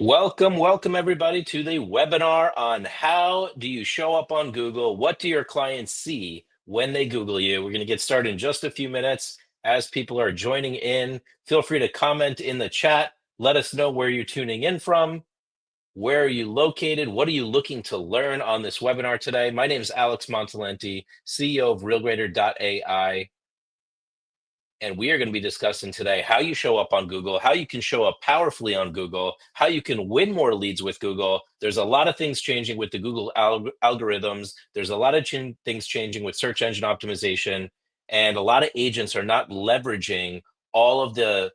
Welcome everybody to the webinar on how do you show up on Google? What do your clients see when they Google you? We're going to get started in just a few minutes. As people are joining in, feel free to comment in the chat. Let us know where you're tuning in from. Where are you located? What are you looking to learn on this webinar today? My name is Alex Montalenti, CEO of RealGrader.ai. And we are going to be discussing today how you show up on Google, how you can show up powerfully on Google, how you can win more leads with Google. There's a lot of things changing with the Google algorithms. There's a lot of things changing with search engine optimization. And a lot of agents are not leveraging all of the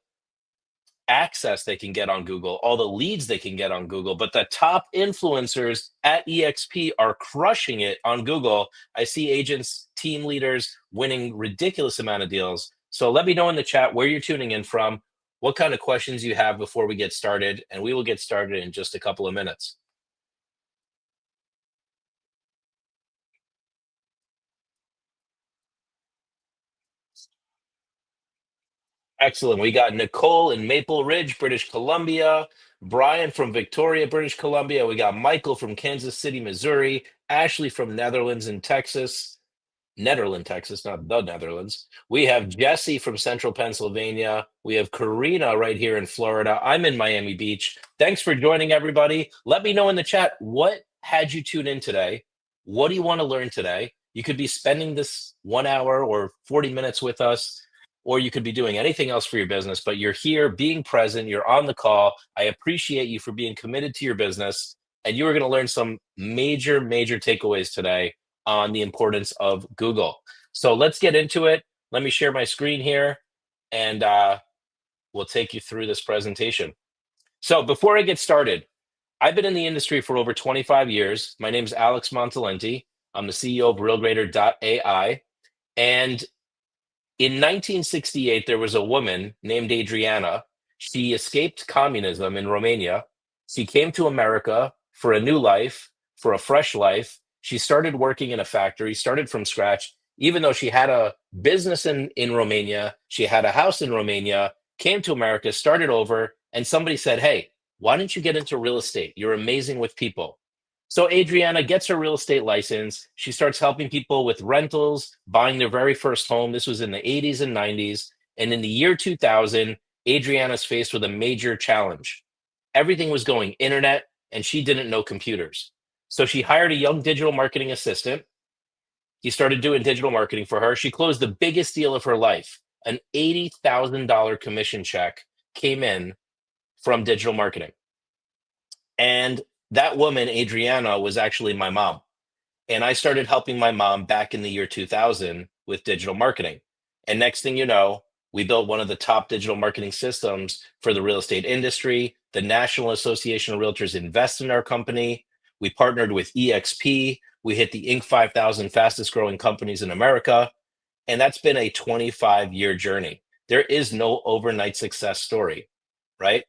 access they can get on Google, all the leads they can get on Google. But the top influencers at EXP are crushing it on Google. I see agents, team leaders winning ridiculous amount of deals. So let me know in the chat where you're tuning in from, what kind of questions you have before we get started, and we will get started in just a couple of minutes. Excellent. We got Nicole in Maple Ridge, British Columbia, Brian from Victoria, British Columbia. We got Michael from Kansas City, Missouri, Ashley from Texas, not the Netherlands. We have Jesse from Central Pennsylvania. We have Karina right here in Florida. I'm in Miami Beach. Thanks for joining, everybody. Let me know in the chat, what had you tune in today? What do you want to learn today? You could be spending this 1 hour or 40 minutes with us, or you could be doing anything else for your business, but you're here being present, you're on the call. I appreciate you for being committed to your business, and you are going to learn some major takeaways today on the importance of Google. So let's get into it. Let me share my screen here, and we'll take you through this presentation. So before I get started, I've been in the industry for over 25 years. My name is Alex Montalenti. I'm the CEO of RealGrader.ai. And in 1968, there was a woman named Adriana. She escaped communism in Romania. She came to America for a new life, for a fresh life. She started working in a factory, started from scratch. Even though she had a business in Romania, she had a house in Romania, came to America, started over, and somebody said, "Hey, why don't you get into real estate? You're amazing with people." So Adriana gets her real estate license. She starts helping people with rentals, buying their very first home. This was in the 80s and 90s. And in the year 2000, Adriana's faced with a major challenge. Everything was going internet, and she didn't know computers. So she hired a young digital marketing assistant. He started doing digital marketing for her. She closed the biggest deal of her life. An $80,000 commission check came in from digital marketing. And that woman, Adriana, was actually my mom. And I started helping my mom back in the year 2000 with digital marketing. And next thing you know, we built one of the top digital marketing systems for the real estate industry. The National Association of Realtors invested in our company. We partnered with EXP. We hit the Inc. 5000 fastest growing companies in America. And that's been a 25-year journey. There is no overnight success story, right?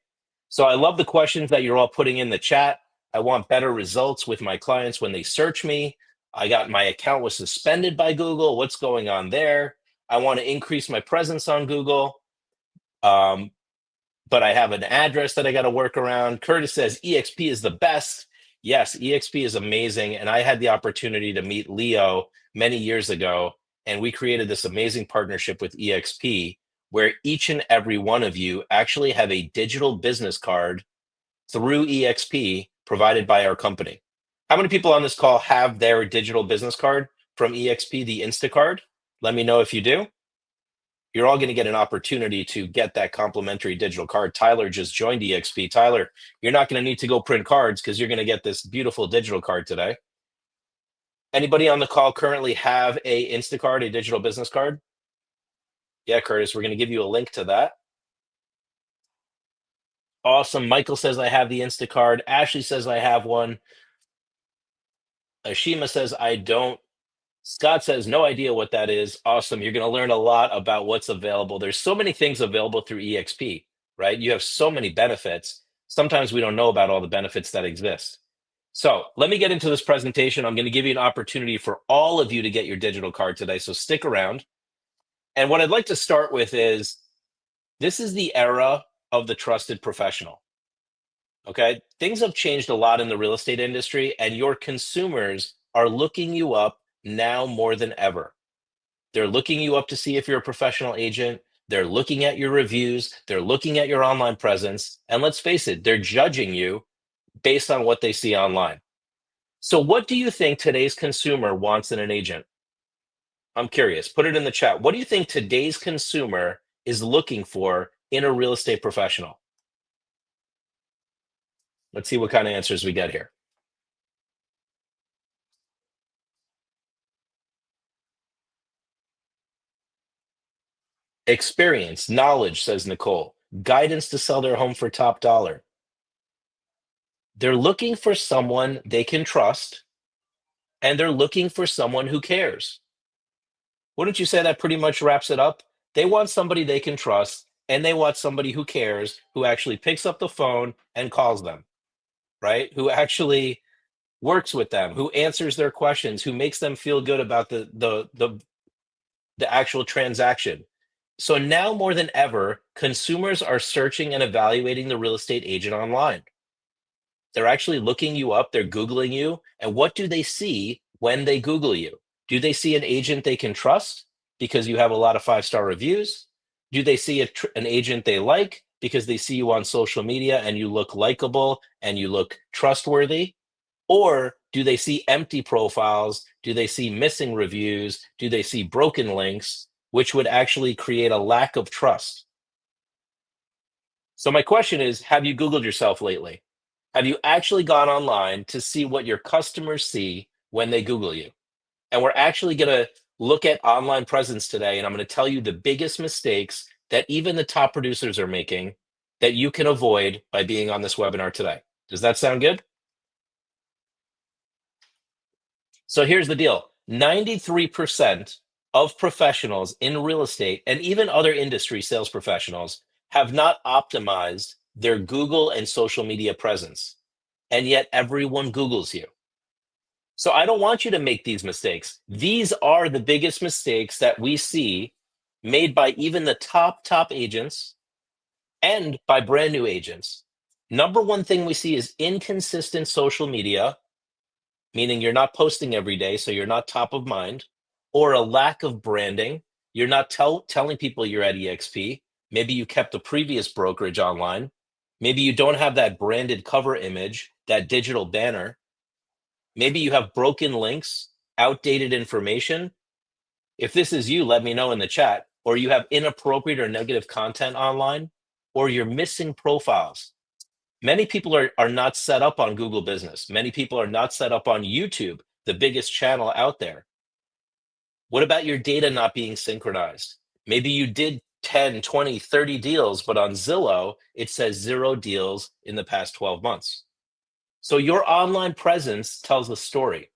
So I love the questions that you're all putting in the chat. I want better results with my clients when they search me. I got my account was suspended by Google. What's going on there? I want to increase my presence on Google. Um, but I have an address that I got to work around. Curtis says EXP is the best. Yes, EXP is amazing. And I had the opportunity to meet Leo many years ago, and we created this amazing partnership with EXP where each and every one of you actually have a digital business card through EXP provided by our company. How many people on this call have their digital business card from EXP, the Instacard? Let me know if you do. You're all going to get an opportunity to get that complimentary digital card. Tyler just joined EXP. Tyler, you're not going to need to go print cards because you're going to get this beautiful digital card today. Anybody on the call currently have a Instacard, a digital business card? Yeah, Curtis, we're going to give you a link to that. Awesome. Michael says I have the Instacard. Ashley says I have one. Ashima says I don't. Scott says no idea what that is. Awesome. You're going to learn a lot about what's available. There's so many things available through EXP, right? You have so many benefits. Sometimes we don't know about all the benefits that exist. So let me get into this presentation. I'm going to give you an opportunity for all of you to get your digital card today. So stick around. And what I'd like to start with is, this is the era of the trusted professional. Okay. Things have changed a lot in the real estate industry, and your consumers are looking you up now more than ever. They're looking you up to see if you're a professional agent. They're looking at your reviews. They're looking at your online presence. And let's face it, they're judging you based on what they see online. So, what do you think today's consumer wants in an agent? I'm curious. Put it in the chat. What do you think today's consumer is looking for in a real estate professional? Let's see what kind of answers we get here. Experience, knowledge, says Nicole. Guidance to sell their home for top dollar. They're looking for someone they can trust, and they're looking for someone who cares. Wouldn't you say that pretty much wraps it up? They want somebody they can trust, and they want somebody who cares, who actually picks up the phone and calls them, right? Who actually works with them, who answers their questions, who makes them feel good about the actual transaction. So now more than ever, consumers are searching and evaluating the real estate agent online. They're actually looking you up, they're Googling you. And what do they see when they Google you? Do they see an agent they can trust because you have a lot of five-star reviews? Do they see an agent they like because they see you on social media and you look likable and you look trustworthy? Or do they see empty profiles? Do they see missing reviews? Do they see broken links, which would actually create a lack of trust? So, my question is, have you Googled yourself lately? Have you actually gone online to see what your customers see when they Google you? And we're actually going to look at online presence today, and I'm going to tell you the biggest mistakes that even the top producers are making that you can avoid by being on this webinar today. Does that sound good? So here's the deal. 93% of professionals in real estate and even other industry sales professionals have not optimized their Google and social media presence. And yet everyone Googles you. So I don't want you to make these mistakes. These are the biggest mistakes that we see made by even the top agents and by brand new agents. Number one thing we see is inconsistent social media, meaning you're not posting every day, so you're not top of mind, or a lack of branding. You're not telling people you're at EXP. Maybe you kept a previous brokerage online. Maybe you don't have that branded cover image, that digital banner. Maybe you have broken links, outdated information. If this is you, let me know in the chat. Or you have inappropriate or negative content online, or you're missing profiles. Many people are not set up on Google Business. Many people are not set up on YouTube, the biggest channel out there. What about your data not being synchronized? Maybe you did 10, 20, 30 deals, but on Zillow, it says 0 deals in the past 12 months. So your online presence tells a story.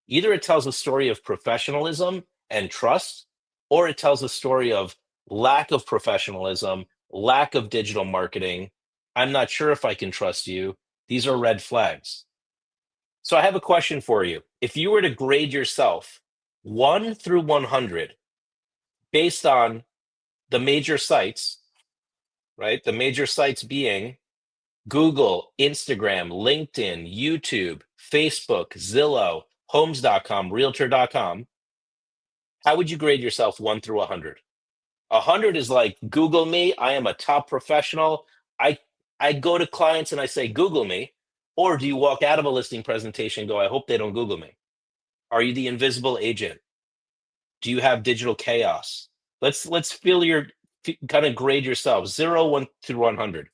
Either it tells a story of professionalism and trust, or it tells a story of lack of professionalism, lack of digital marketing. I'm not sure if I can trust you. These are red flags. So I have a question for you. If you were to grade yourself 1 through 100 based on the major sites, right? The major sites being Google, Instagram, LinkedIn, YouTube, Facebook, Zillow, homes.com, realtor.com, how would you grade yourself 1 through 100? 100 is like, Google me. I am a top professional. I I go to clients and I say, Google me. Or do you walk out of a listing presentation and go, I hope they don't Google me? Are you the invisible agent? Do you have digital chaos? Let's feel kind of grade yourself 1 through 100.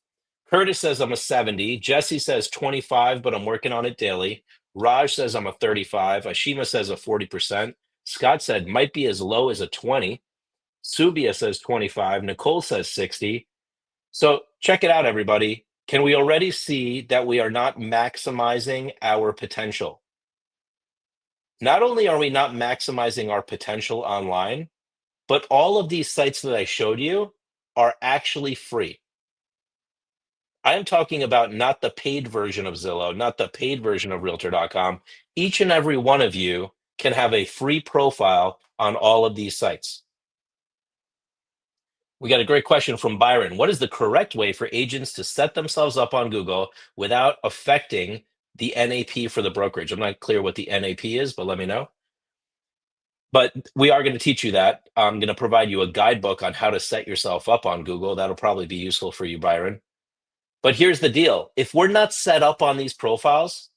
Curtis says I'm a 70. Jesse says 25, but I'm working on it daily. Raj says I'm a 35. Ashima says a 40%. Scott said might be as low as a 20. Subia says 25. Nicole says 60. So check it out, everybody. Can we already see that we are not maximizing our potential? Not only are we not maximizing our potential online, but all of these sites that I showed you are actually free. I am talking about not the paid version of Zillow, not the paid version of Realtor.com. Each and every one of you can have a free profile on all of these sites. We got a great question from Byron. What is the correct way for agents to set themselves up on Google without affecting the NAP for the brokerage? I'm not clear what the NAP is, but let me know. But we are going to teach you that. I'm going to provide you a guidebook on how to set yourself up on Google. That'll probably be useful for you, Byron. But here's the deal. If we're not set up on these profiles,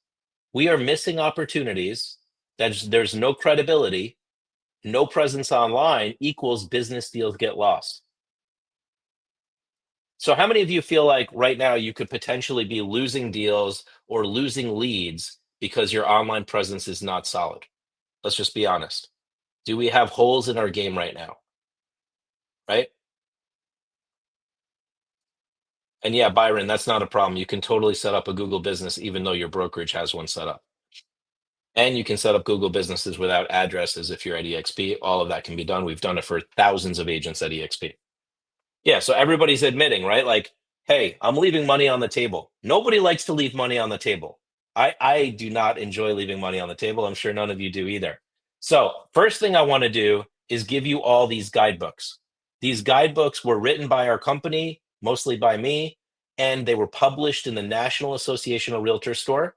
we are missing opportunities. There's no credibility, no presence online equals business deals get lost. So how many of you feel like right now you could potentially be losing deals or losing leads because your online presence is not solid? Let's just be honest. Do we have holes in our game right now? Right? And yeah, Byron, that's not a problem. You can totally set up a Google business even though your brokerage has one set up. And you can set up Google businesses without addresses if you're at EXP. All of that can be done. We've done it for thousands of agents at EXP. Yeah, so everybody's admitting, right? Like, hey, I'm leaving money on the table. Nobody likes to leave money on the table. I do not enjoy leaving money on the table. I'm sure none of you do either. So, first thing I want to do is give you all these guidebooks. These guidebooks were written by our company, mostly by me, and they were published in the National Association of Realtors store.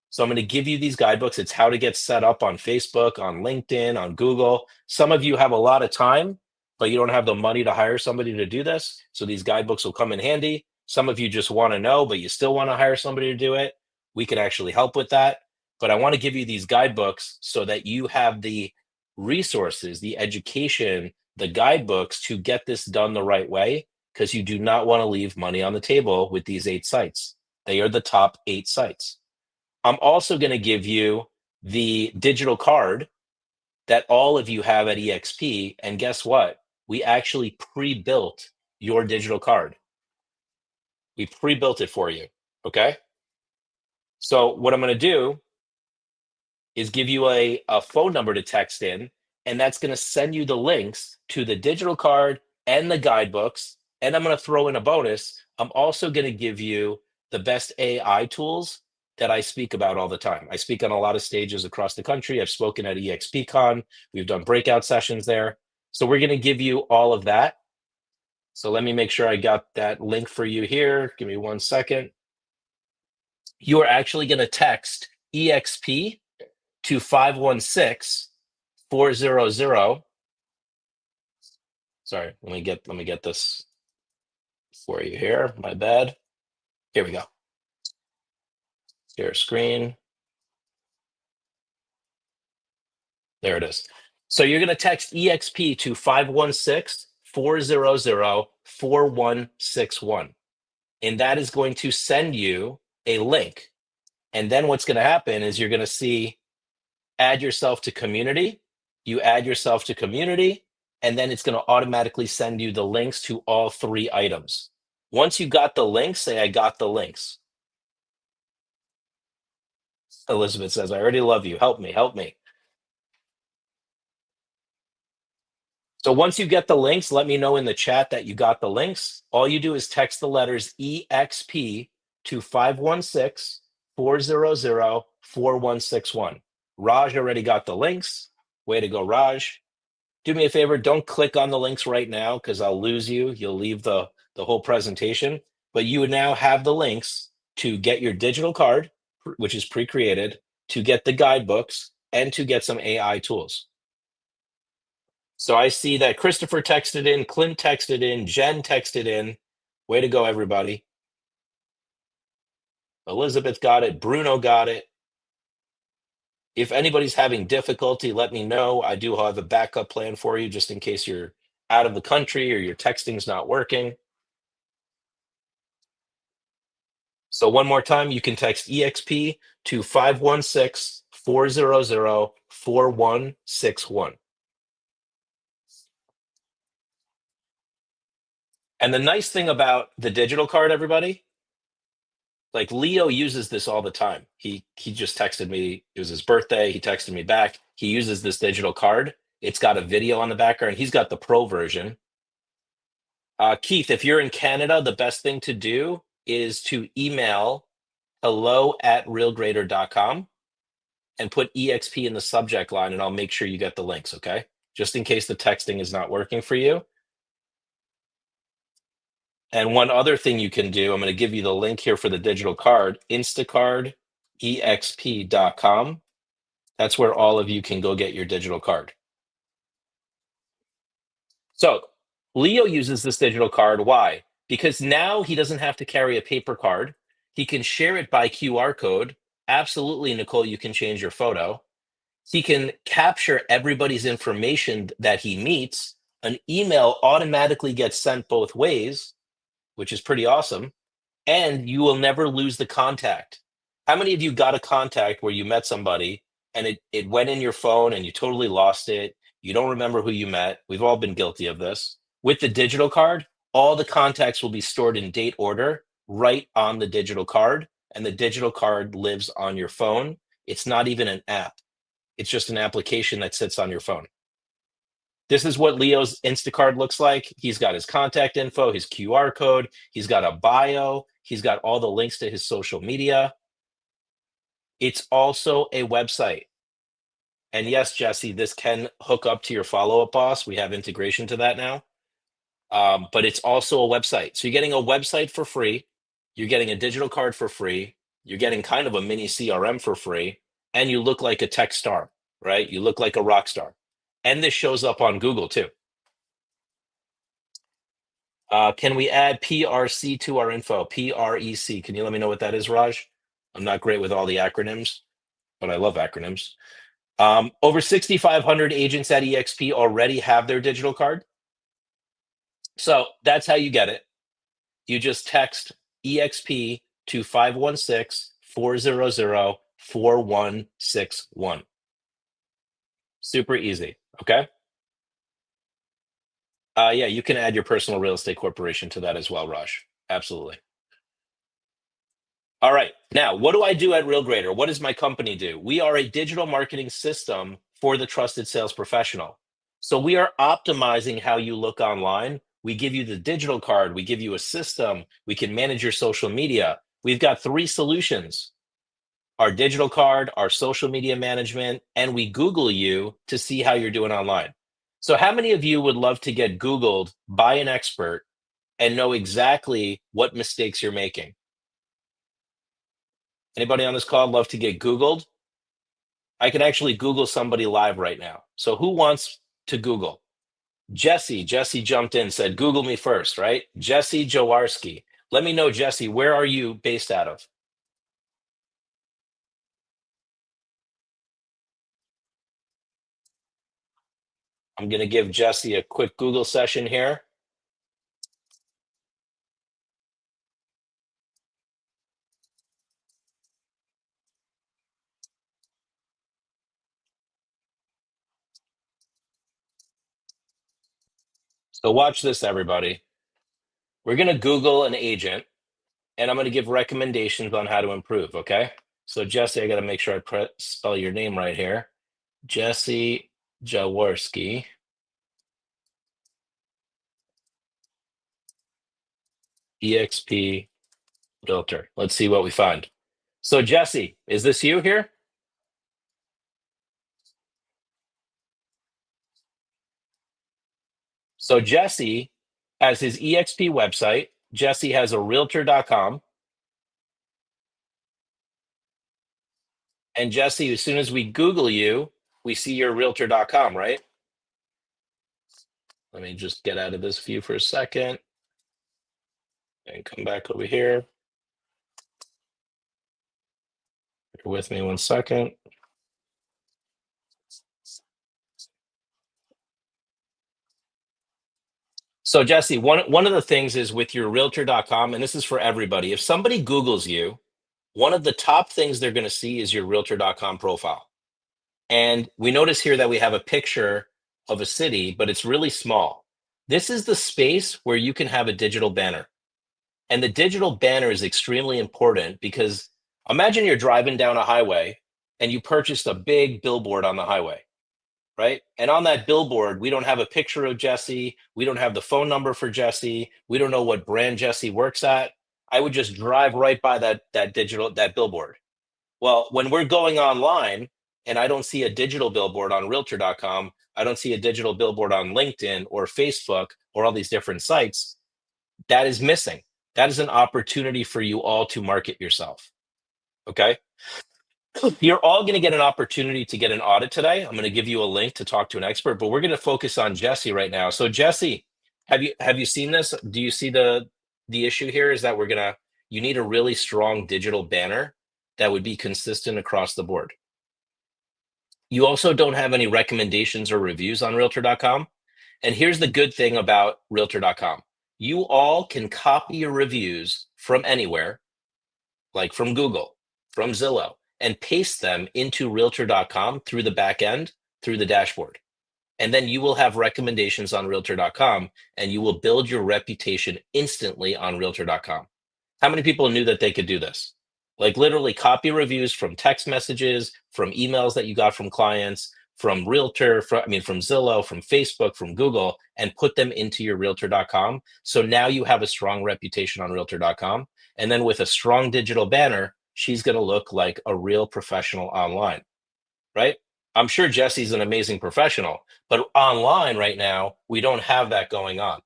So I'm going to give you these guidebooks. It's how to get set up on Facebook, on LinkedIn, on Google. Some of you have a lot of time, but you don't have the money to hire somebody to do this. So these guidebooks will come in handy. Some of you just want to know, but you still want to hire somebody to do it. We can actually help with that. But I want to give you these guidebooks so that you have the resources, the education, the guidebooks to get this done the right way, because you do not want to leave money on the table with these 8 sites. They are the top 8 sites. I'm also going to give you the digital card that all of you have at EXP. And guess what? We actually pre-built your digital card. We pre-built it for you. Okay. So what I'm going to do is give you a phone number to text in, and that's going to send you the links to the digital card and the guidebooks. And I'm going to throw in a bonus. I'm also going to give you the best AI tools that I speak about all the time. I speak on a lot of stages across the country. I've spoken at EXPCon. We've done breakout sessions there. So we're going to give you all of that. So let me make sure I got that link for you here. Give me 1 second. You are actually going to text EXP to 516-400. Sorry, let me get this for you here. My bad. Here we go. Share screen. There it is. So you're going to text EXP to 516-400-4161. And that is going to send you a link. And then what's going to happen is you're going to see add yourself to community. You add yourself to community, and then it's going to automatically send you the links to all 3 items. Once you got the links, say, I got the links. Elizabeth says, I already love you. Help me, help me. So once you get the links, let me know in the chat that you got the links. All you do is text the letters EXP to 516-400-4161. Raj already got the links. Way to go, Raj. Do me a favor, don't click on the links right now because I'll lose you. You'll leave the whole presentation. But you would now have the links to get your digital card, which is pre-created, to get the guidebooks, and to get some AI tools. So I see that Christopher texted in, Clint texted in, Jen texted in. Way to go, everybody. Elizabeth got it. Bruno got it. If anybody's having difficulty, let me know. I do have a backup plan for you just in case you're out of the country or your texting's not working. So one more time, you can text EXP to 516-400-4161. And the nice thing about the digital card, everybody, like Leo uses this all the time. He just texted me. It was his birthday. He texted me back. He uses this digital card. It's got a video on the background. He's got the pro version. Keith, if you're in Canada, the best thing to do is to email hello@realgrader.com and put EXP in the subject line, and I'll make sure you get the links, okay? Just in case the texting is not working for you. And one other thing you can do, I'm going to give you the link here for the digital card, instacardexp.com. That's where all of you can go get your digital card. So Leo uses this digital card. Why? Because now he doesn't have to carry a paper card. He can share it by QR code. Absolutely, Nicole, you can change your photo. He can capture everybody's information that he meets. An email automatically gets sent both ways, which is pretty awesome. And you will never lose the contact. How many of you got a contact where you met somebody and it went in your phone and you totally lost it? You don't remember who you met. We've all been guilty of this. With the digital card, all the contacts will be stored in date order right on the digital card, and the digital card lives on your phone. It's not even an app. It's just an application that sits on your phone. This is what Leo's Instacard looks like. He's got his contact info, his QR code. He's got a bio. He's got all the links to his social media. It's also a website. And yes, Jesse, this can hook up to your follow-up boss. We have integration to that now. But it's also a website. So you're getting a website for free. You're getting a digital card for free. You're getting kind of a mini CRM for free. And you look like a tech star, right? You look like a rock star. And this shows up on Google too. Can we add PRC to our info? PREC. Can you let me know what that is, Raj? I'm not great with all the acronyms, but I love acronyms. Over 6,500 agents at EXP already have their digital card. So that's how you get it. You just text EXP to 516-400-4161. Super easy. Okay. Yeah, you can add your personal real estate corporation to that as well, Raj. Absolutely. All right. Now, what do I do at RealGrader? What does my company do? We are a digital marketing system for the trusted sales professional. So we are optimizing how you look online. We give you the digital card. We give you a system. We can manage your social media. We've got 3 solutions: our digital card, our social media management, and we Google you to see how you're doing online. So how many of you would love to get Googled by an expert and know exactly what mistakes you're making? Anybody on this call love to get Googled? I can actually Google somebody live right now. So who wants to Google? Jesse jumped in, said, Google me first, right? Jesse Jaworski. Let me know, Jesse, where are you based out of? I'm going to give Jesse a quick Google session here. So watch this, everybody. We're going to Google an agent, and I'm going to give recommendations on how to improve, okay? So Jesse, I got to make sure I spell your name right here. Jesse Jaworski. EXP Realtor. Let's see what we find. So Jesse, is this you here? So Jesse has his EXP website. Jesse has a realtor.com. And Jesse, as soon as we Google you, we see your realtor.com, right? Let me just get out of this view for a second and come back over here. Bear with me one second. So Jesse, one of the things is with your realtor.com, and this is for everybody. If somebody Googles you, one of the top things they're going to see is your realtor.com profile. And we notice here that we have a picture of a city, but it's really small. This is the space where you can have a digital banner. And the digital banner is extremely important because imagine you're driving down a highway and you purchased a big billboard on the highway, right? And on that billboard, we don't have a picture of Jesse. We don't have the phone number for Jesse. We don't know what brand Jesse works at. I would just drive right by that billboard. Well, when we're going online and I don't see a digital billboard on realtor.com, I don't see a digital billboard on LinkedIn or Facebook or all these different sites, That is missing. That is an opportunity for you all to market yourself. Okay. You're all going to get an opportunity to get an audit today. I'm going to give you a link to talk to an expert, but we're going to focus on Jesse right now. So Jesse, have you seen this? Do you see the issue here is that you need a really strong digital banner that would be consistent across the board. You also don't have any recommendations or reviews on realtor.com. And here's the good thing about realtor.com. You all can copy your reviews from anywhere, like from Google, from Zillow, and paste them into realtor.com through the back end, through the dashboard. And then you will have recommendations on realtor.com and you will build your reputation instantly on realtor.com. How many people knew that they could do this? Like literally copy reviews from text messages, from emails that you got from clients, from Realtor, from Zillow, from Facebook, from Google, and put them into your realtor.com. So now you have a strong reputation on realtor.com. And then with a strong digital banner, she's going to look like a real professional online, right? I'm sure Jesse's an amazing professional, but online right now, we don't have that going on,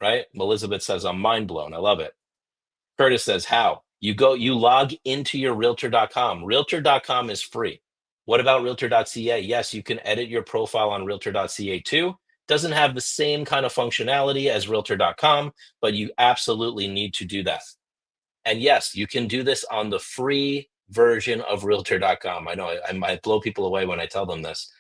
right? Elizabeth says, I'm mind blown. I love it. Curtis says, how? You log into your realtor.com. Realtor.com is free. What about realtor.ca? Yes, you can edit your profile on realtor.ca too. Doesn't have the same kind of functionality as realtor.com, but you absolutely need to do that. And yes, you can do this on the free version of realtor.com. I know I might blow people away when I tell them this,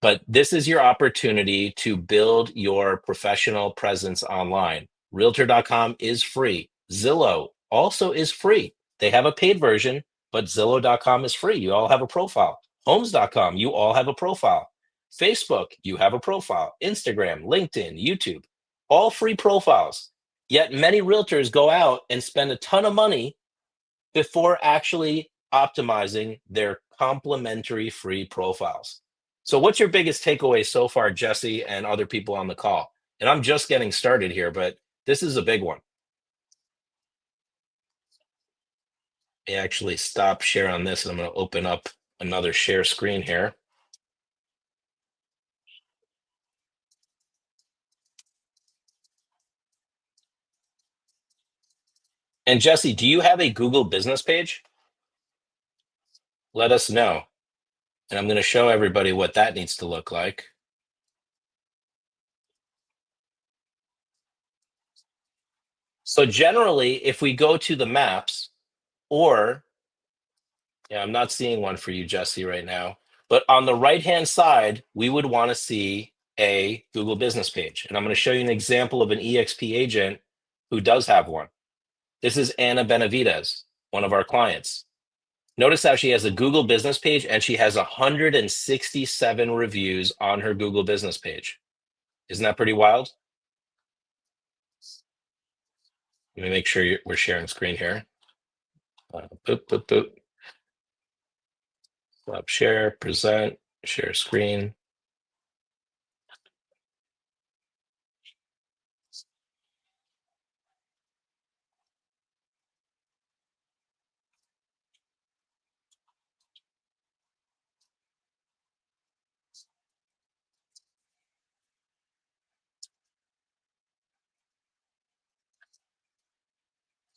but this is your opportunity to build your professional presence online. Realtor.com is free. Zillow also is free. They have a paid version, but Zillow.com is free. You all have a profile. Homes.com, you all have a profile. Facebook, you have a profile. Instagram, LinkedIn, YouTube, all free profiles. Yet many realtors go out and spend a ton of money before actually optimizing their complimentary free profiles. So what's your biggest takeaway so far, Jesse, and other people on the call? And I'm just getting started here, but this is a big one. I actually stop share on this, and I'm going to open up another share screen here. And Jesse, do you have a Google business page? Let us know. And I'm going to show everybody what that needs to look like. So generally, if we go to the maps, or yeah, I'm not seeing one for you, Jesse, right now. But on the right-hand side, we would want to see a Google business page. And I'm going to show you an example of an EXP agent who does have one. This is Anna Benavides, one of our clients. Notice how she has a Google business page and she has 167 reviews on her Google business page. Isn't that pretty wild? Let me make sure we're sharing screen here. Boop, boop, boop. Stop share, present, share screen.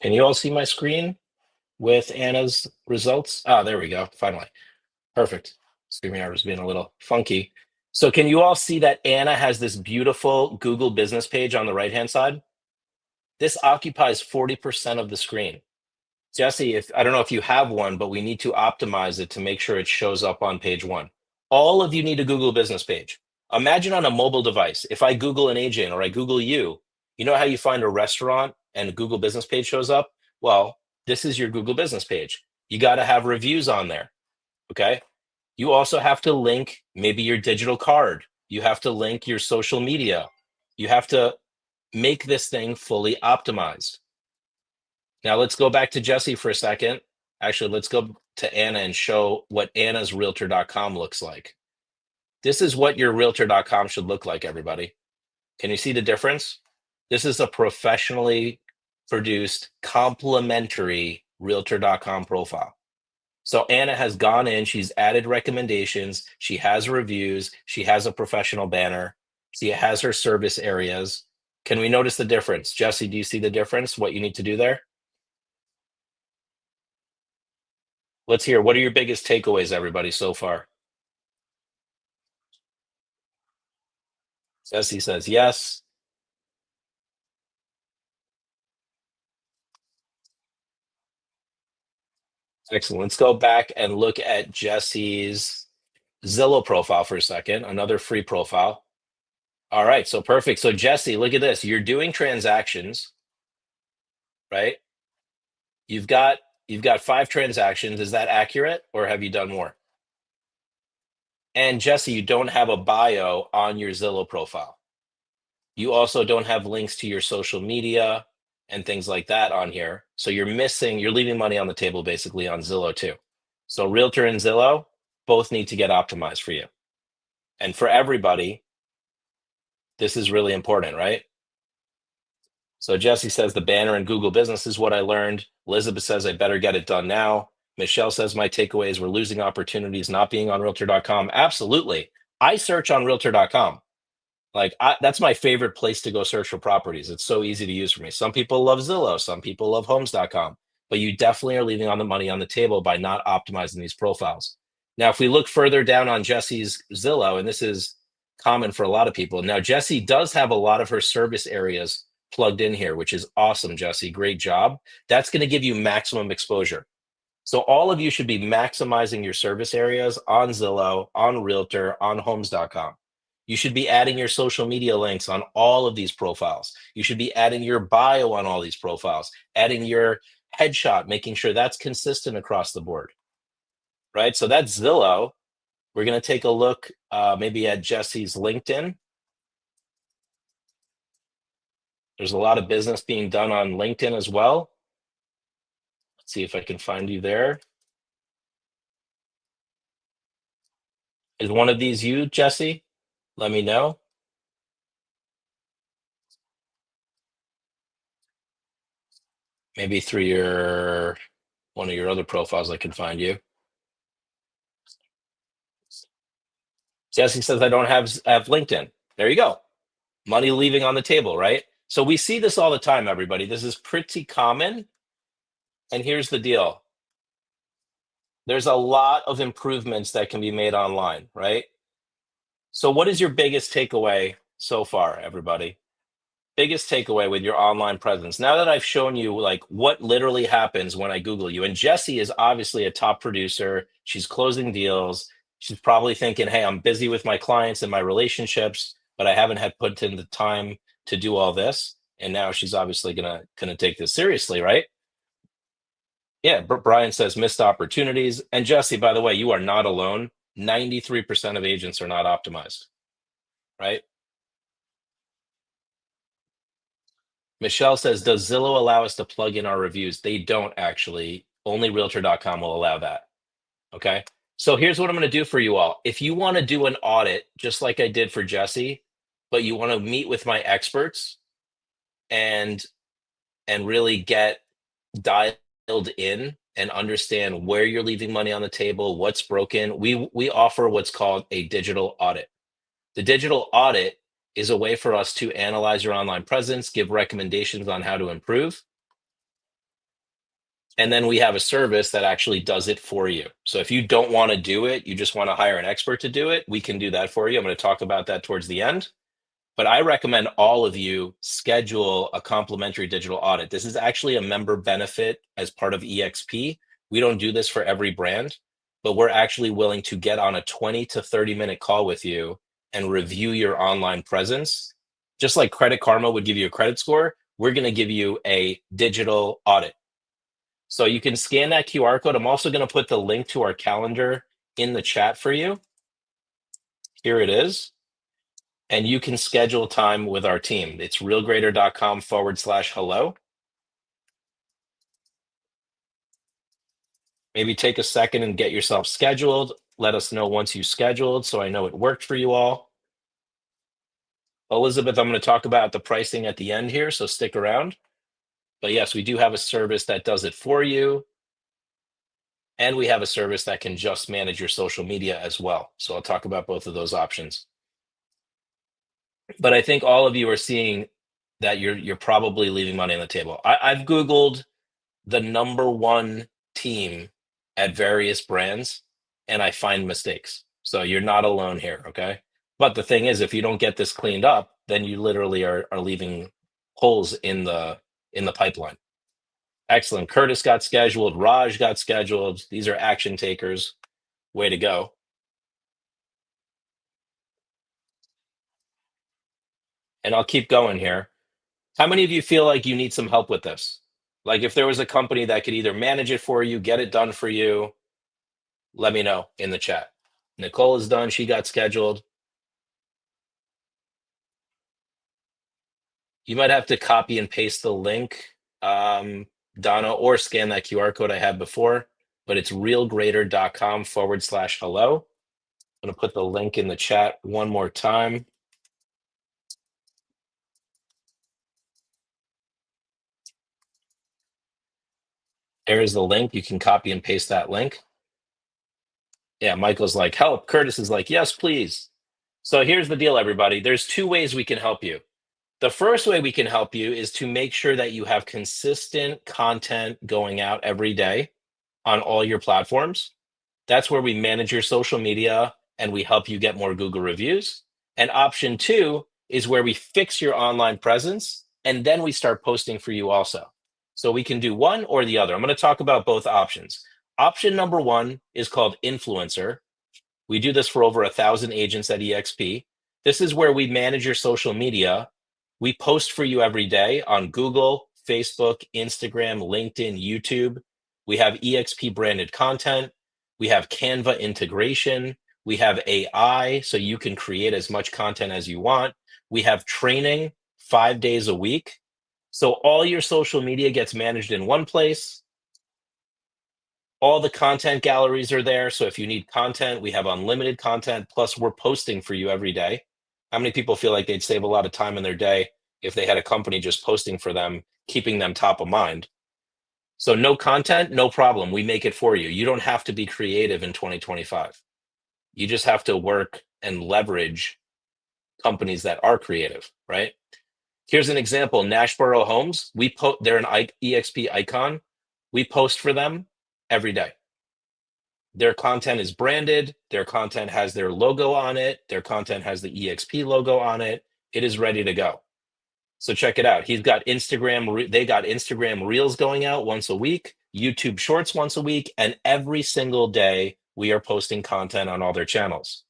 Can you all see my screen with Anna's results? Ah, there we go. Finally. Perfect. StreamYard was being a little funky. So can you all see that Anna has this beautiful Google business page on the right-hand side? This occupies 40% of the screen. Jesse, if I don't know if you have one, but we need to optimize it to make sure it shows up on page one. All of you need a Google business page. Imagine on a mobile device, if I Google an agent or I Google you know how you find a restaurant and a Google business page shows up? Well, this is your Google business page. You got to have reviews on there. Okay. You also have to link maybe your digital card. You have to link your social media. You have to make this thing fully optimized. Now let's go back to Jesse for a second. Actually, let's go to Anna and show what Anna's realtor.com looks like. This is what your realtor.com should look like, everybody. Can you see the difference? This is a professionally produced complimentary realtor.com profile. So Anna has gone in, she's added recommendations, she has reviews, she has a professional banner, she has her service areas. Can we notice the difference? Jesse, do you see the difference, what you need to do there? Let's hear, what are your biggest takeaways, everybody, so far? Jesse says yes. Excellent. Let's go back and look at Jesse's Zillow profile for a second, another free profile. All right, so perfect. So Jesse, look at this. You're doing transactions, right? You've got you've got 5 transactions. Is that accurate, or have you done more? And Jesse, you don't have a bio on your Zillow profile. You also don't have links to your social media and things like that on here. So you're leaving money on the table basically on Zillow too. So Realtor and Zillow both need to get optimized for you. And for everybody, this is really important, right? So Jesse says the banner in Google Business is what I learned. Elizabeth says I better get it done now. Michelle says my takeaways we're losing opportunities not being on realtor.com. Absolutely. I search on realtor.com. Like that's my favorite place to go search for properties. It's so easy to use for me. Some people love Zillow, some people love homes.com, but you definitely are leaving on the money on the table by not optimizing these profiles. Now, if we look further down on Jesse's Zillow, and this is common for a lot of people. Now, Jesse does have a lot of her service areas plugged in here, which is awesome, Jesse. Great job. That's going to give you maximum exposure. So all of you should be maximizing your service areas on Zillow, on Realtor, on homes.com. You should be adding your social media links on all of these profiles. You should be adding your bio on all these profiles, adding your headshot, making sure that's consistent across the board, right? So that's Zillow. We're going to take a look maybe at Jesse's LinkedIn. There's a lot of business being done on LinkedIn as well. Let's see if I can find you there. Is one of these you, Jesse? Let me know. Maybe through one of your other profiles I can find you. Jesse says I don't have LinkedIn. There you go. Money leaving on the table, right? So we see this all the time, everybody. This is pretty common. And here's the deal. There's a lot of improvements that can be made online, right? So what is your biggest takeaway so far, everybody? Biggest takeaway with your online presence. Now that I've shown you like what literally happens when I Google you, and Jessie is obviously a top producer. She's closing deals. She's probably thinking, hey, I'm busy with my clients and my relationships, but I haven't had put in the time to do all this. And now she's obviously gonna take this seriously, right? Yeah, Brian says missed opportunities. And Jesse, by the way, you are not alone. 93% of agents are not optimized, right? Michelle says, does Zillow allow us to plug in our reviews? They don't actually. Only realtor.com will allow that. Okay. So here's what I'm going to do for you all. If you want to do an audit, just like I did for Jesse, but you want to meet with my experts and really get dialed in and understand where you're leaving money on the table, what's broken, we offer what's called a digital audit. The digital audit is a way for us to analyze your online presence, give recommendations on how to improve. And then we have a service that actually does it for you. So if you don't want to do it, you just want to hire an expert to do it, we can do that for you. I'm going to talk about that towards the end. But I recommend all of you schedule a complimentary digital audit. This is actually a member benefit as part of EXP. We don't do this for every brand, but we're actually willing to get on a 20 to 30-minute call with you and review your online presence. Just like Credit Karma would give you a credit score, we're going to give you a digital audit. So you can scan that QR code. I'm also going to put the link to our calendar in the chat for you. Here it is. And you can schedule time with our team. It's realgrader.com/hello. Maybe take a second and get yourself scheduled. Let us know once you scheduled so I know it worked for you all. Elizabeth, I'm going to talk about the pricing at the end here, so stick around. But yes, we do have a service that does it for you. And we have a service that can just manage your social media as well. So I'll talk about both of those options. But I think all of you are seeing that you're probably leaving money on the table. I've Googled the number one team at various brands and I find mistakes. So you're not alone here, okay? But the thing is, if you don't get this cleaned up, then you literally are leaving holes in the pipeline. Excellent. Curtis got scheduled. Raj got scheduled. These are action takers. Way to go. And I'll keep going here. How many of you feel like you need some help with this? Like if there was a company that could either manage it for you, get it done for you, let me know in the chat. Nicole is done. She got scheduled. You might have to copy and paste the link, Donna, or scan that QR code I had before, but it's realgrader.com/hello. I'm going to put the link in the chat one more time. There's the link. You can copy and paste that link. Yeah, Michael's like, help. Curtis is like, yes, please. So here's the deal, everybody. There's two ways we can help you. The first way we can help you is to make sure that you have consistent content going out every day on all your platforms. That's where we manage your social media and we help you get more Google reviews. And option two is where we fix your online presence and then we start posting for you also. So we can do one or the other. I'm going to talk about both options. Option number one is called influencer. We do this for over 1,000 agents at EXP. This is where we manage your social media. We post for you every day on Google, Facebook, Instagram, LinkedIn, YouTube. We have EXP branded content. We have Canva integration. We have AI, so you can create as much content as you want. We have training 5 days a week. So all your social media gets managed in one place. All the content galleries are there. So if you need content, we have unlimited content. Plus, we're posting for you every day. How many people feel like they'd save a lot of time in their day if they had a company just posting for them, keeping them top of mind? So no content, no problem. We make it for you. You don't have to be creative in 2025. You just have to work and leverage companies that are creative, right? Here's an example, Nashboro Homes. They're an EXP icon. We post for them every day. Their content is branded. Their content has their logo on it. Their content has the EXP logo on it. It is ready to go. So check it out. They got Instagram Reels going out once a week, YouTube Shorts once a week, and every single day we are posting content on all their channels.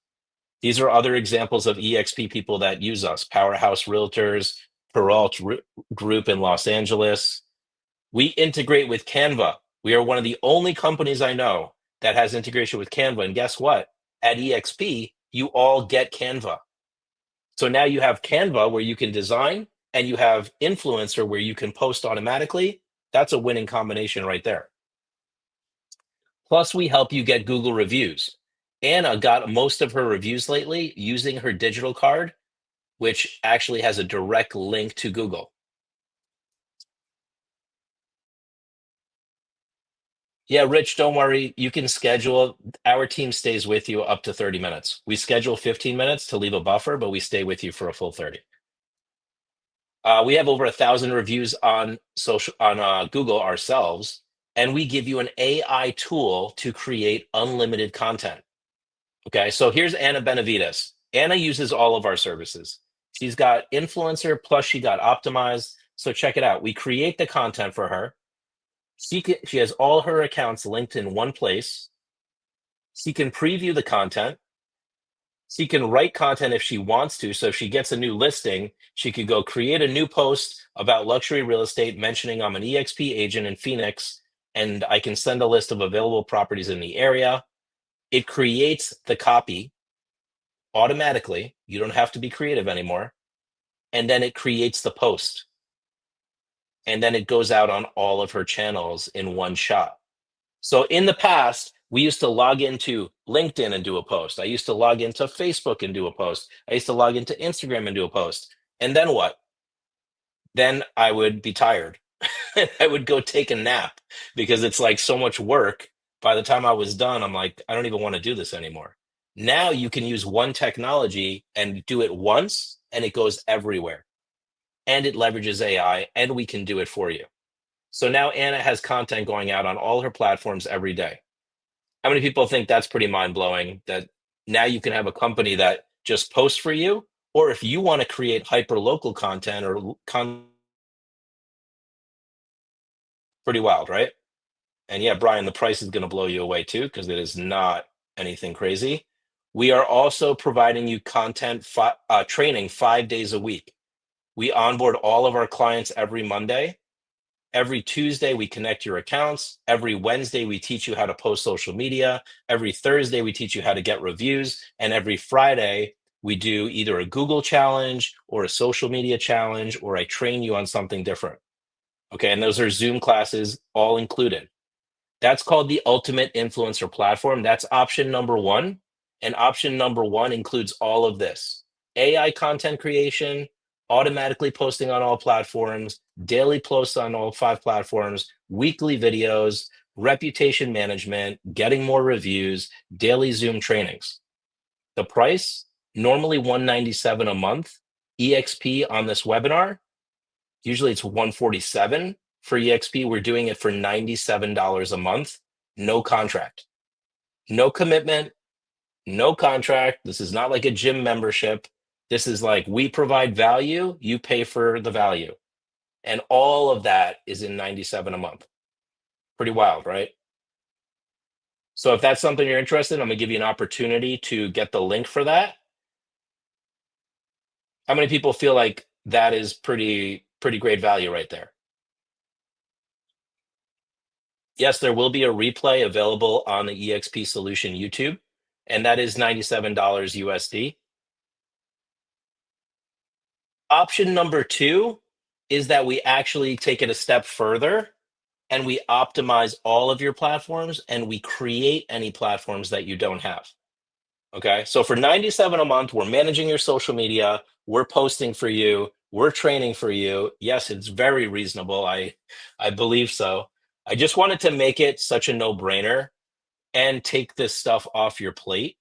These are other examples of EXP people that use us. Powerhouse Realtors, Peralt Group in Los Angeles. We integrate with Canva. We are one of the only companies I know that has integration with Canva. And guess what? At EXP, you all get Canva. So now you have Canva where you can design and you have influencer where you can post automatically. That's a winning combination right there. Plus, we help you get Google reviews. Anna got most of her reviews lately using her digital card, which actually has a direct link to Google. Yeah, Rich, don't worry. You can schedule. Our team stays with you up to 30 minutes. We schedule 15 minutes to leave a buffer, but we stay with you for a full 30. We have over 1,000 reviews on Google ourselves, and we give you an AI tool to create unlimited content. Okay, so here's Anna Benavides. Anna uses all of our services. She's got influencer, plus she got optimized. So check it out. We create the content for her. She has all her accounts linked in one place. She can preview the content. She can write content if she wants to. So if she gets a new listing, she could go create a new post about luxury real estate, mentioning I'm an EXP agent in Phoenix, and I can send a list of available properties in the area. It creates the copy automatically. You don't have to be creative anymore. And then it creates the post. And then it goes out on all of her channels in one shot. So in the past, we used to log into LinkedIn and do a post. I used to log into Facebook and do a post. I used to log into Instagram and do a post. And then what? Then I would be tired. I would go take a nap because it's like so much work. By the time I was done, I'm like, I don't even want to do this anymore. Now you can use one technology and do it once and it goes everywhere. and it leverages AI, and we can do it for you. So now Anna has content going out on all her platforms every day. How many people think that's pretty mind blowing that now you can have a company that just posts for you? Or if you want to create hyper local content or pretty wild, right? And yeah, Brian, the price is going to blow you away too, because it is not anything crazy. We are also providing you content training 5 days a week. We onboard all of our clients every Monday. Every Tuesday, we connect your accounts. Every Wednesday, we teach you how to post social media. Every Thursday, we teach you how to get reviews. And every Friday, we do either a Google challenge or a social media challenge, or I train you on something different. Okay. And those are Zoom classes all included. That's called the Ultimate Influencer Platform. That's option number one. And option number one includes all of this: AI content creation, automatically posting on all platforms, daily posts on all 5 platforms, weekly videos, reputation management, getting more reviews, daily Zoom trainings. The price, normally $197 a month. EXP on this webinar, usually it's $147 for EXP. We're doing it for $97 a month. No contract, no commitment, no contract. This is not like a gym membership. This is like, we provide value, you pay for the value. And all of that is in 97 a month. Pretty wild, right? So if that's something you're interested in, I'm gonna give you an opportunity to get the link for that. How many people feel like that is pretty great value right there? Yes, there will be a replay available on the EXP Solution YouTube, and that is $97 USD. Option number two is that we actually take it a step further and we optimize all of your platforms and we create any platforms that you don't have. Okay. So for 97 a month, we're managing your social media, we're posting for you, we're training for you. Yes, it's very reasonable. I believe so. I just wanted to make it such a no-brainer and take this stuff off your plate,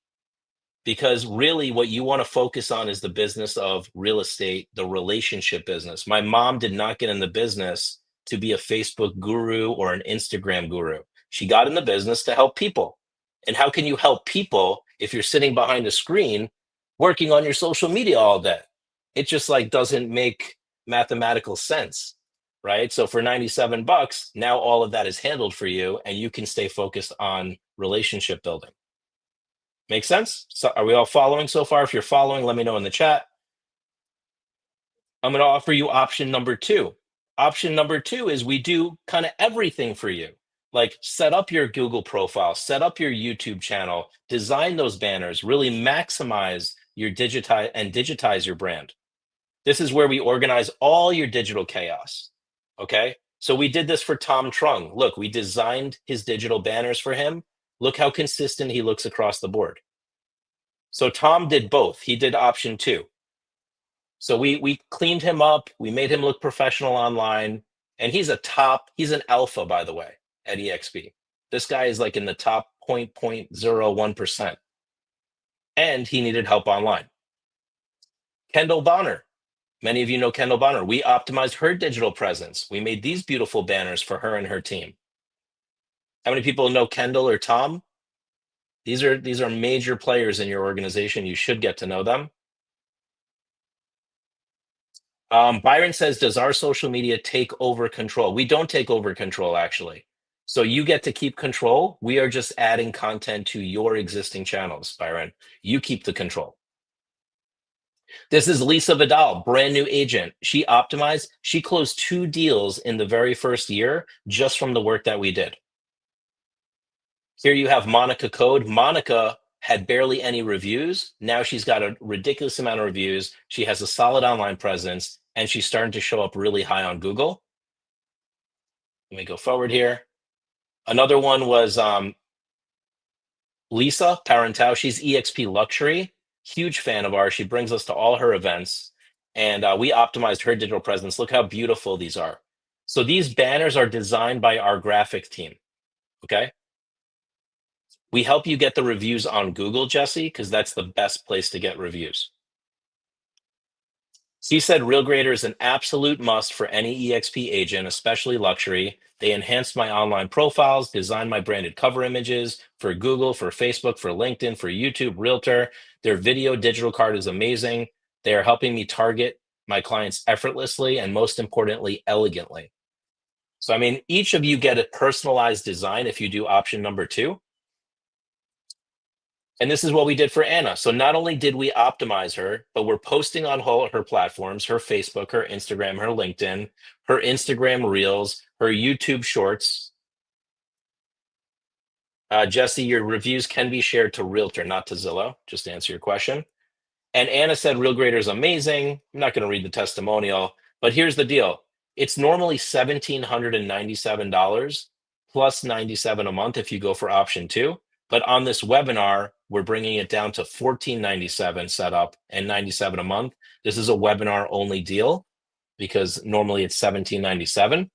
because really what you want to focus on is the business of real estate, the relationship business. My mom did not get in the business to be a Facebook guru or an Instagram guru. She got in the business to help people. And how can you help people if you're sitting behind a screen working on your social media all day? It just like doesn't make mathematical sense, right? So for 97 bucks, now all of that is handled for you and you can stay focused on relationship building. Make sense? So are we all following so far? If you're following, let me know in the chat. I'm going to offer you option number two. Option number two is we do kind of everything for you. Like set up your Google profile, set up your YouTube channel, design those banners, really maximize your digitize your brand. This is where we organize all your digital chaos. Okay. So we did this for Tom Trung. Look, we designed his digital banners for him. Look how consistent he looks across the board. So Tom did both. He did option two. So we cleaned him up, we made him look professional online, and he's an alpha, by the way, at EXP. This guy is like in the top 0.01%. And he needed help online. Kendall Bonner. Many of you know Kendall Bonner. We optimized her digital presence. We made these beautiful banners for her and her team. How many people know Kendall or Tom? These are major players in your organization. You should get to know them. Byron says, does our social media take over control? We don't take over control, actually. So you get to keep control. We are just adding content to your existing channels, Byron. You keep the control. This is Lisa Vidal, brand new agent. She optimized. She closed 2 deals in the very first year just from the work that we did. Here you have Monica Code. Monica had barely any reviews. Now she's got a ridiculous amount of reviews. She has a solid online presence, and she's starting to show up really high on Google. Let me go forward here. Another one was Lisa Parentau. She's EXP Luxury, huge fan of ours. She brings us to all her events, and we optimized her digital presence. Look how beautiful these are. So these banners are designed by our graphic team, okay? We help you get the reviews on Google, Jesse, because that's the best place to get reviews. She said RealGrader is an absolute must for any EXP agent, especially luxury. They enhanced my online profiles, designed my branded cover images for Google, for Facebook, for LinkedIn, for YouTube, Realtor. Their video digital card is amazing. They are helping me target my clients effortlessly and most importantly, elegantly. So, I mean, each of you get a personalized design if you do option number two. And this is what we did for Anna. So not only did we optimize her, but we're posting on all her platforms, her Facebook, her Instagram, her LinkedIn, her Instagram Reels, her YouTube Shorts. Jesse, your reviews can be shared to Realtor, not to Zillow, just to answer your question. And Anna said RealGrader is amazing. I'm not going to read the testimonial, but here's the deal. It's normally $1,797 plus 97 a month if you go for option two. But on this webinar, we're bringing it down to $1,497 setup and 97 a month. This is a webinar only deal because normally it's $1,797.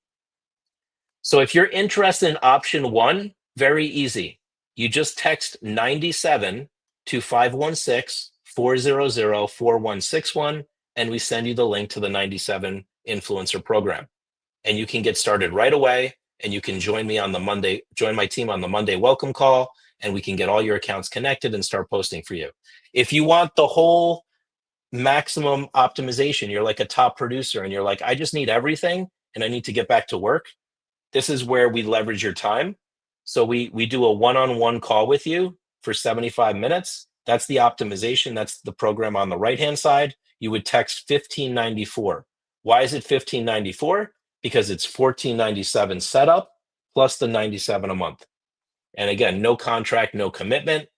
So if you're interested in option one, very easy. You just text 97 to 516-400-4161, and we send you the link to the 97 influencer program. And you can get started right away, and you can join me on the Monday, join my team on the Monday welcome call, and we can get all your accounts connected and start posting for you. If you want the whole maximum optimization, you're like a top producer and you're like, I just need everything and I need to get back to work. This is where we leverage your time. So we do a one-on-one call with you for 75 minutes. That's the optimization. That's the program on the right-hand side. You would text 1594. Why is it 1594? Because it's 1497 setup plus the 97 a month. And again, no contract, no commitment.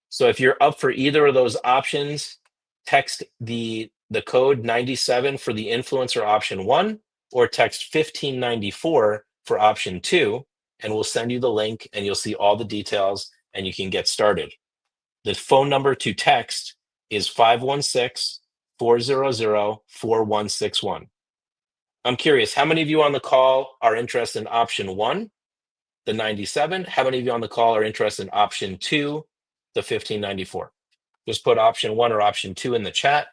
So if you're up for either of those options, text the code 97 for the influencer option one, or text 1594 for option two, and we'll send you the link and you'll see all the details and you can get started. The phone number to text is 516-400-4161. I'm curious, how many of you on the call are interested in option one, the 97? How many of you on the call are interested in option two, the 1594? Just put option one or option two in the chat.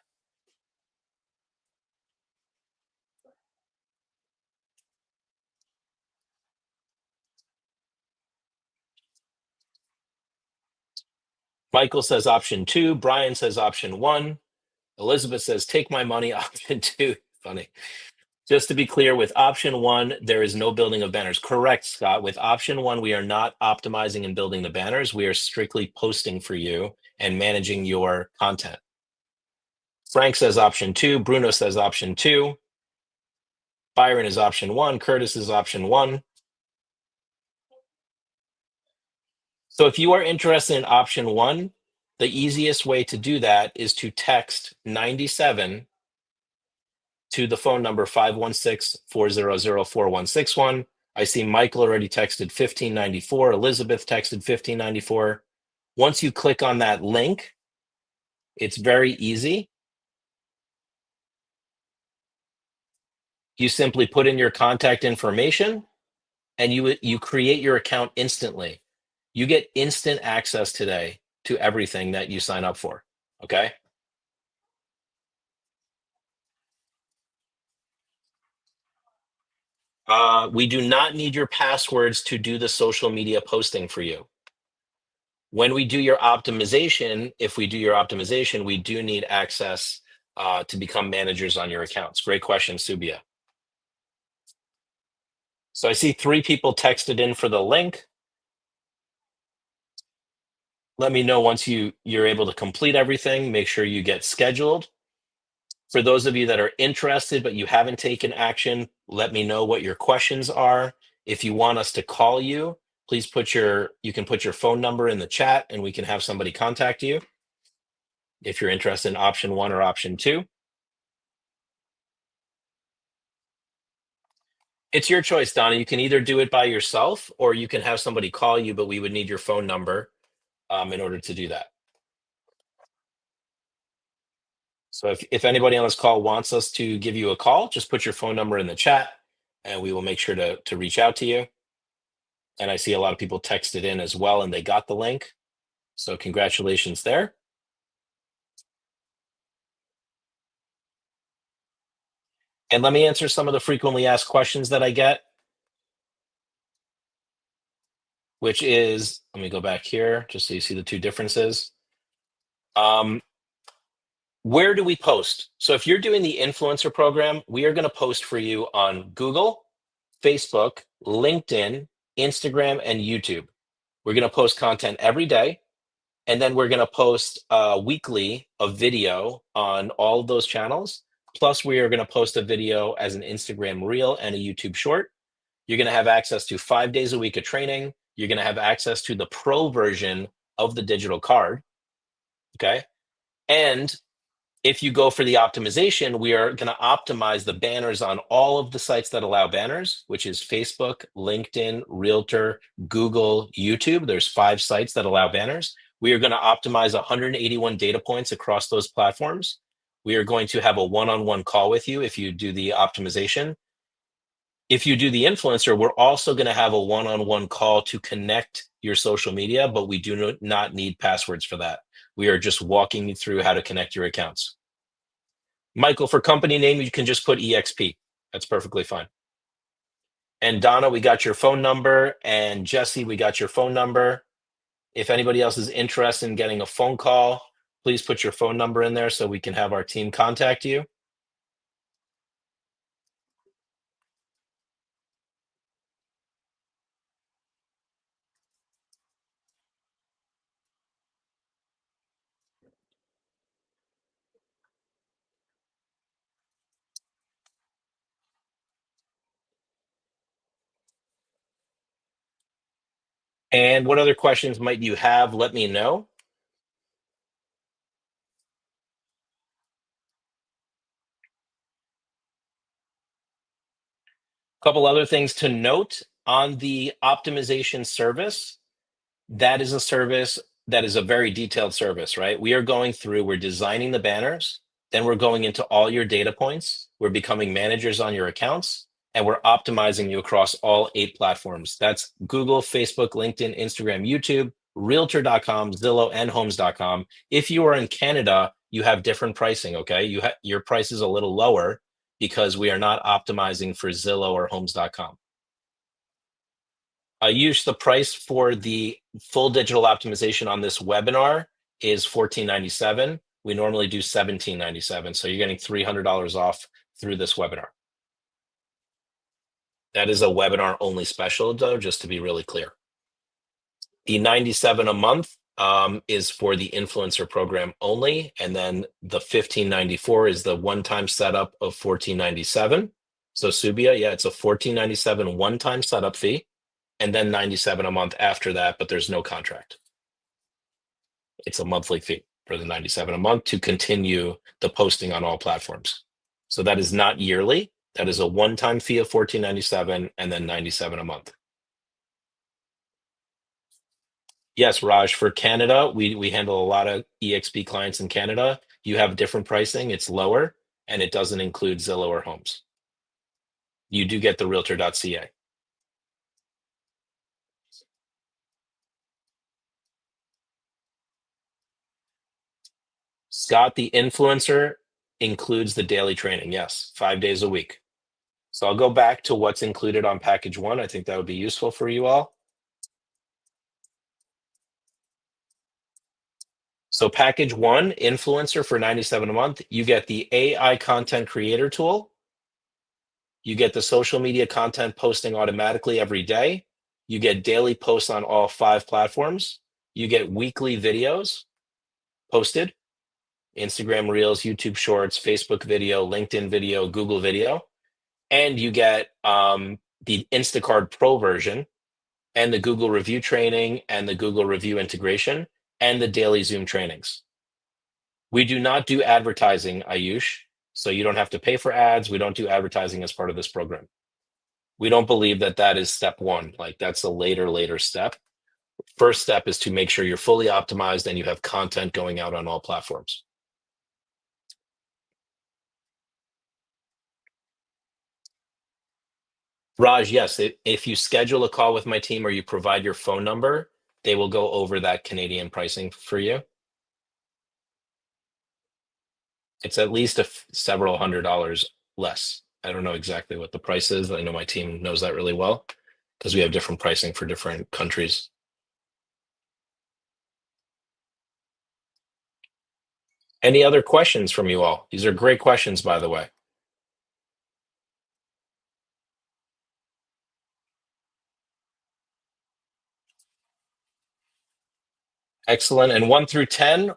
Michael says option two. Brian says option one. Elizabeth says take my money, option two. Funny. Just to be clear, with option one, there is no building of banners. Correct, Scott. With option one, we are not optimizing and building the banners. We are strictly posting for you and managing your content. Frank says option two. Bruno says option two. Byron is option one. Curtis is option one. So if you are interested in option one, the easiest way to do that is to text 97 to the phone number 516-400-4161. I see Michael already texted 1594. Elizabeth texted 1594. Once you click on that link, it's very easy. You simply put in your contact information and you create your account instantly. You get instant access today to everything that you sign up for. Okay. We do not need your passwords to do the social media posting for you. When we do your optimization, if we do your optimization, we do need access to become managers on your accounts. Great question, Subia. So I see 3 people texted in for the link. Let me know once you're able to complete everything. Make sure you get scheduled. For those of you that are interested but you haven't taken action, let me know what your questions are. If you want us to call you, please you can put your phone number in the chat and we can have somebody contact you if you're interested in option one or option two. It's your choice, Donna. You can either do it by yourself or you can have somebody call you, but we would need your phone number in order to do that. So if anybody on this call wants us to give you a call, just put your phone number in the chat and we will make sure to reach out to you. And I see a lot of people texted in as well and they got the link. So congratulations there. And let me answer some of the frequently asked questions that I get, which is, let me go back here just so you see the two differences. Um, where do we post? So if you're doing the influencer program, we are going to post for you on Google, Facebook, LinkedIn, Instagram, and YouTube. We're going to post content every day. And then we're going to post weekly a video on all of those channels. Plus, we are going to post a video as an Instagram reel and a YouTube short. You're going to have access to 5 days a week of training. You're going to have access to the pro version of the digital card. Okay. And if you go for the optimization, we are going to optimize the banners on all of the sites that allow banners, which is Facebook, LinkedIn, Realtor, Google, YouTube. There's 5 sites that allow banners. We are going to optimize 181 data points across those platforms. We are going to have a one-on-one call with you if you do the optimization. If you do the influencer, we're also going to have a one-on-one call to connect your social media, but we do not need passwords for that. We are just walking you through how to connect your accounts. Michael, for company name, you can just put EXP. That's perfectly fine. And Donna, we got your phone number. And Jesse, we got your phone number. If anybody else is interested in getting a phone call, please put your phone number in there so we can have our team contact you. And what other questions might you have? Let me know. A couple other things to note on the optimization service. That is a service that is a very detailed service, right? We are going through, we're designing the banners, then we're going into all your data points, we're becoming managers on your accounts, and we're optimizing you across all 8 platforms. That's Google, Facebook, LinkedIn, Instagram, YouTube, Realtor.com, Zillow, and Homes.com. If you are in Canada, you have different pricing, okay? Your price is a little lower because we are not optimizing for Zillow or Homes.com. Use the price for the full digital optimization on this webinar is $14.97. We normally do $17.97. So you're getting $300 off through this webinar. That is a webinar only special though, just to be really clear. The 97 a month is for the influencer program only. And then the 1594 is the one-time setup of 1497. So Subia, yeah, it's a 1497 one-time setup fee. And then 97 a month after that, but there's no contract. It's a monthly fee for the 97 a month to continue the posting on all platforms. So that is not yearly. That is a one-time fee of $14.97 and then 97 a month. Yes, Raj, for Canada, we handle a lot of EXP clients in Canada. You have different pricing, it's lower, and it doesn't include Zillow or Homes. You do get the realtor.ca. Scott, the influencer includes the daily training. Yes, 5 days a week. So I'll go back to what's included on package 1. I think that would be useful for you all. So package 1, influencer for 97 a month, you get the AI content creator tool. You get the social media content posting automatically every day. You get daily posts on all 5 platforms. You get weekly videos posted, Instagram Reels, YouTube Shorts, Facebook video, LinkedIn video, Google video. And you get the Instacard Pro version and the Google review training and the Google review integration and the daily Zoom trainings. We do not do advertising, Ayush, so you don't have to pay for ads. We don't do advertising as part of this program. We don't believe that that is step 1. Like that's a later step. First step is to make sure you're fully optimized and you have content going out on all platforms. Raj, yes, if you schedule a call with my team or you provide your phone number, they will go over that Canadian pricing for you. It's at least several $100s less. I don't know exactly what the price is. I know my team knows that really well because we have different pricing for different countries. Any other questions from you all? These are great questions, by the way. Excellent. And 1 through 10,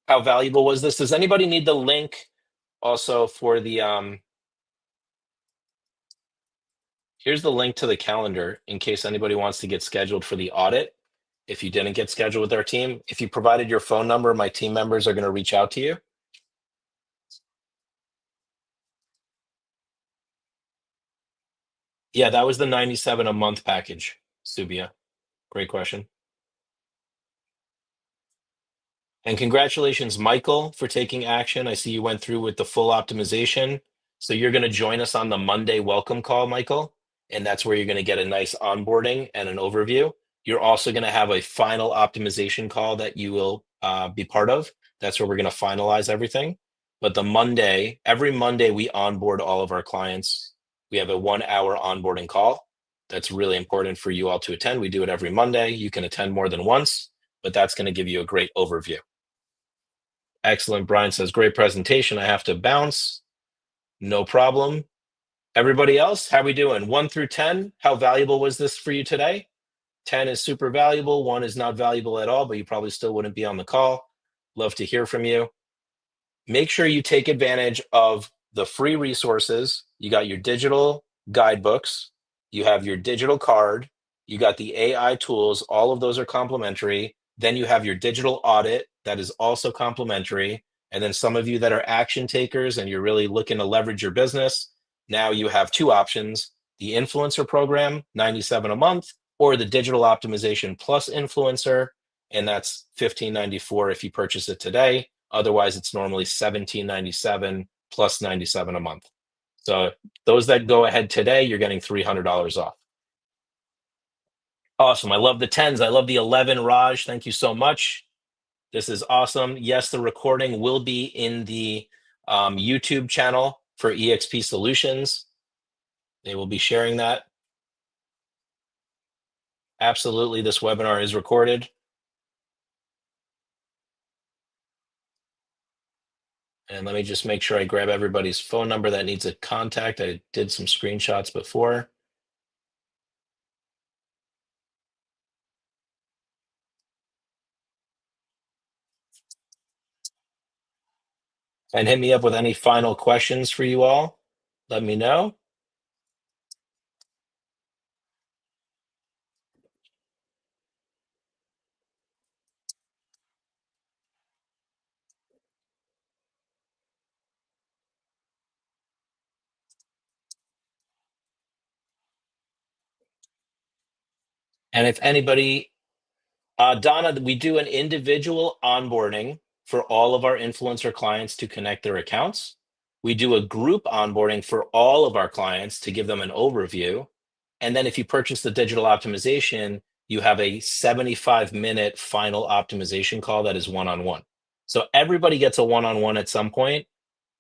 how valuable was this? Does anybody need the link also for the here's the link to the calendar in case anybody wants to get scheduled for the audit. If you didn't get scheduled with our team, if you provided your phone number, my team members are going to reach out to you. Yeah, that was the 97 a month package, Subia. Great question. And congratulations, Michael, for taking action. I see you went through with the full optimization. So you're going to join us on the Monday welcome call, Michael. And that's where you're going to get a nice onboarding and an overview. You're also going to have a final optimization call that you will be part of. That's where we're going to finalize everything. But the Monday, every Monday, we onboard all of our clients. We have a 1 hour onboarding call. That's really important for you all to attend. We do it every Monday. You can attend more than once, but that's going to give you a great overview. Excellent. Brian says, great presentation. I have to bounce. No problem. Everybody else, how we doing? 1 through 10, how valuable was this for you today? 10 is super valuable. 1 is not valuable at all, but you probably still wouldn't be on the call. Love to hear from you. Make sure you take advantage of the free resources. You got your digital guidebooks, you have your digital card, you got the AI tools, all of those are complimentary. Then you have your digital audit that is also complimentary. And then some of you that are action takers and you're really looking to leverage your business, now you have 2 options: the influencer program, 97 a month, or the digital optimization plus influencer, and that's 15.94 if you purchase it today. Otherwise, it's normally 17.97 plus 97 a month. So those that go ahead today, you're getting $300 off. Awesome. I love the 10s. I love the 11, Raj. Thank you so much. This is awesome. Yes, the recording will be in the YouTube channel for EXP Solutions. They will be sharing that. Absolutely. This webinar is recorded. And let me just make sure I grab everybody's phone number that needs a contact. I did some screenshots before. And hit me up with any final questions for you all. Let me know. And if anybody, Donna, we do an individual onboarding for all of our influencer clients to connect their accounts. We do a group onboarding for all of our clients to give them an overview. And then if you purchase the digital optimization, you have a 75-minute final optimization call that is one-on-one. So everybody gets a one-on-one at some point.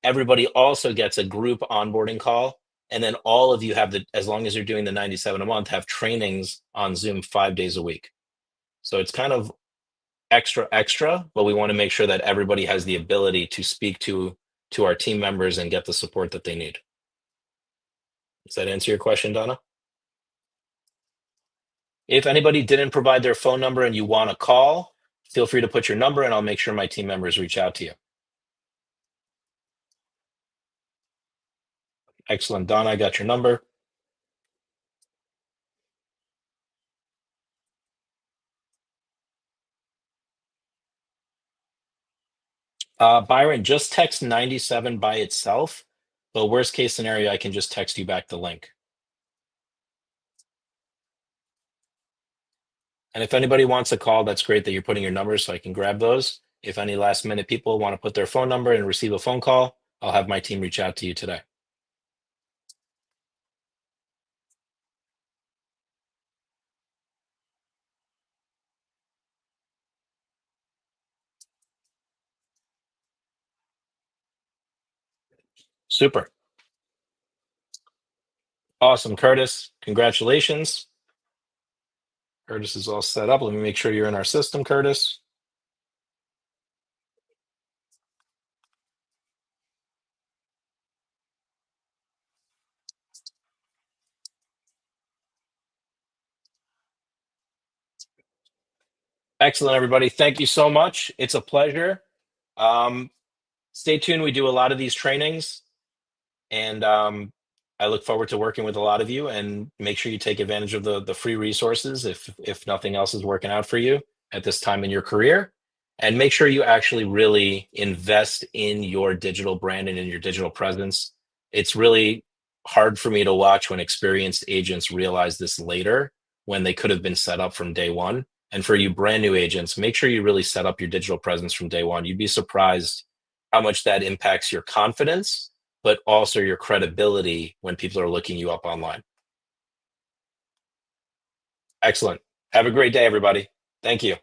Everybody also gets a group onboarding call. And then all of you have as long as you're doing the 97 a month, have trainings on Zoom 5 days a week. So it's kind of extra, but we want to make sure that everybody has the ability to speak to our team members and get the support that they need. Does that answer your question, Donna? If anybody didn't provide their phone number and you want to call, feel free to put your number and I'll make sure my team members reach out to you. Excellent. Donna, I got your number. Byron, just text 97 by itself, but worst case scenario, I can just text you back the link. And if anybody wants a call, that's great that you're putting your numbers so I can grab those. If any last minute people want to put their phone number and receive a phone call, I'll have my team reach out to you today. Super. Awesome, Curtis. Congratulations. Curtis is all set up. Let me make sure you're in our system, Curtis. Excellent, everybody. Thank you so much. It's a pleasure. Um, Stay tuned. We do a lot of these trainings, and I look forward to working with a lot of you. And make sure you take advantage of the free resources if nothing else is working out for you at this time in your career. And make sure you actually really invest in your digital brand and in your digital presence. It's really hard for me to watch when experienced agents realize this later when they could have been set up from day one. And for you brand new agents, make sure you really set up your digital presence from day one. You'd be surprised how much that impacts your confidence, but also your credibility when people are looking you up online. Excellent. Have a great day, everybody. Thank you.